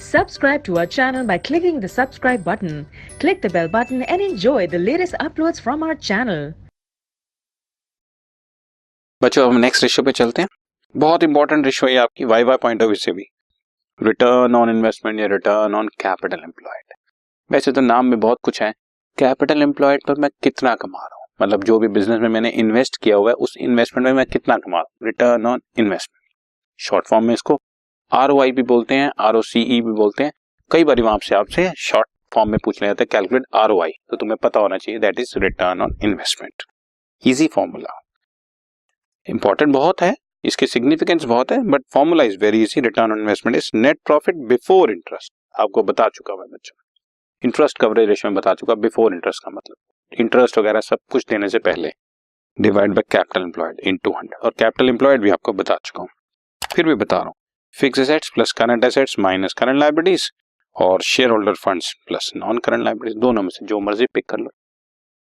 Subscribe to our channel by clicking the subscribe button. Click the bell button and enjoy the latest uploads from our channel. बच्चों अब next ratio पे चलते हैं। बहुत important ratio है आपकी Y point of view से भी, रिटर्न ऑन इन्वेस्टमेंट या रिटर्न ऑन कैपिटल एम्प्लॉयड। वैसे तो नाम में बहुत कुछ है, कैपिटल एम्प्लॉयड पर मैं कितना कमा रहा हूँ, मतलब जो भी बिजनेस में मैंने इन्वेस्ट किया हुआ है उस इन्वेस्टमेंट में मैं कितना कमा रहा हूँ, return on investment. Short form में इसको ROI भी बोलते हैं, ROCE भी बोलते हैं। कई बार आपसे शॉर्ट फॉर्म में पूछ लिया जाता है कैलकुलेट ROI, तो तुम्हें पता होना चाहिए that is return on investment. Easy formula, important बहुत है, इसकी सिग्निफिकेंस बहुत है, but formula is very easy. Return on investment is net profit before interest. आपको बता चुका मैं बच्चों, इंटरेस्ट कवरेज रेशियो में बता चुका। बिफोर इंटरेस्ट का मतलब इंटरेस्ट वगैरह सब कुछ देने से पहले, divide by capital employed into 100। और कैपिटल एम्प्लॉयड भी आपको बता चुका हूँ, फिर भी बता रहा हूँ। Fix assets plus current assets minus current liabilities, और share holder funds plus non current liabilities, दोनों में से जो मर्जी पिक कर लो।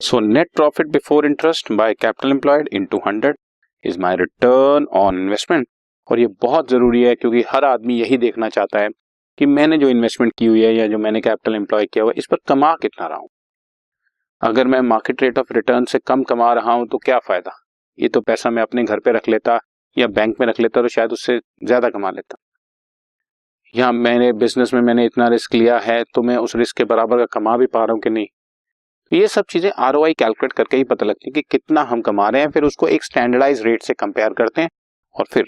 So net profit before interest by capital employed into 100 is my return on investment. और ये बहुत जरूरी है क्योंकि हर आदमी यही देखना चाहता है कि मैंने जो इन्वेस्टमेंट की हुई है या जो मैंने कैपिटल एम्प्लॉय किया हुआ है इस पर कमा कितना रहा हूं। अगर मैं मार्केट रेट ऑफ रिटर्न से कम कमा रहा हूं तो क्या फायदा, ये तो पैसा मैं अपने घर पे रख लेता या बैंक में रख लेता तो शायद उससे ज्यादा कमा लेता। या मैंने बिजनेस में मैंने इतना रिस्क लिया है तो मैं उस रिस्क के बराबर का कमा भी पा रहा हूं कि नहीं। ये सब चीजें ROI कैलकुलेट करके ही पता लगती है कि कितना हम कमा रहे हैं। फिर उसको एक स्टैंडर्डाइज रेट से कंपेयर करते हैं और फिर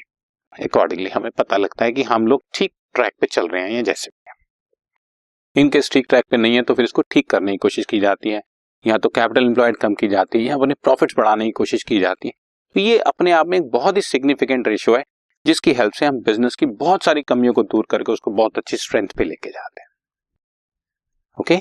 अकॉर्डिंगली हमें पता लगता है कि हम लोग ठीक ट्रैक पे चल रहे हैं या जैसे भी। इनकेस ठीक ट्रैक पे नहीं है तो फिर इसको ठीक करने की कोशिश की जाती है, या तो कैपिटल एम्प्लॉयड कम की जाती है या अपने प्रॉफिट्स बढ़ाने की कोशिश की जाती है। तो ये अपने आप में एक बहुत ही सिग्निफिकेंट रेशियो है जिसकी हेल्प से हम बिजनेस की बहुत सारी कमियों को दूर करके उसको बहुत अच्छी स्ट्रेंथ पे लेके जाते हैं। ओके,